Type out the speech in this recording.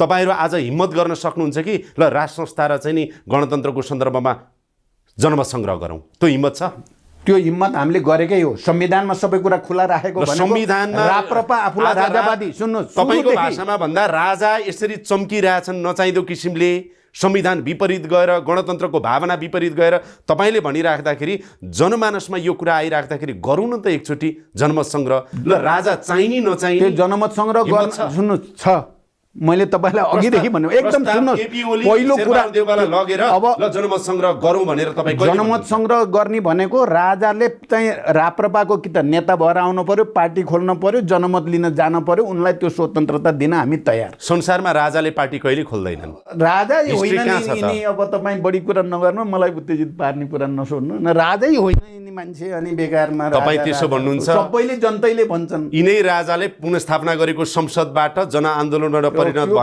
तपाईहरु आज हिम्मत गर्न सक्नुहुन्छ कि ल राज संस्था र चाहिँ नि गणतन्त्रको सन्दर्भमा जनमत संग्रह गरौँ? त्यो हिम्मत छ? त्यो हिम्मत हामीले गरेकै हो। संविधानमा सबै कुरा खुला राखेको भनेको संविधानमा राप्रपा आफूलाई राजावादी सुन्नुहोस् तपाईको भाषामा भन्दा राजा यसरी चम्किरहेछन् नचाहिँदो किसिमले, संविधान विपरीत गएर, गणतन्त्रको भावना विपरीत गएर तपाईले भनिराख्दाखेरि जनमानसमा यो कुरा आइराख्दाखेरि गरौँ न त एकचोटि जनमत संग्रह। ल राजा चाहिने नचाहिने त्यो जनमत संग्रह गर्न सुन्नुहोस् छ। मैले तपाईलाई अघिदेखि भन्नु एकदम सुन्नुहोस्, पहिलो कुरा लगेर अब ल जनमत संग्रह गरौँ भनेर तपाईँ जनमत संग्रह गर्ने भनेको राजाले चाहिँ राप्रपाको कि त नेता भएर आउनु पर्यो, पार्टी खोल्न पर्यो, जनमत लिन जान पर्यो, उनलाई त्यो स्वतन्त्रता दिन हामी तयार। संसारमा राजाले पार्टी कहिले खोल्दैनन्। राजा होइन नि, अब तपाईँ बढी कुरा नगर्नु, मलाई उत्तेजित पार्ने कुरा नसोध्नु न। राजै होइन यिनी मान्छे, अनि बेकारमा तपाईँ त्यसो भन्नुहुन्छ? सबैले जनतैले भन्छन् यिनै राजाले पुनर्स्थापना गरेको संसदबाट जनआन्दोलनबाट परिणत भयो।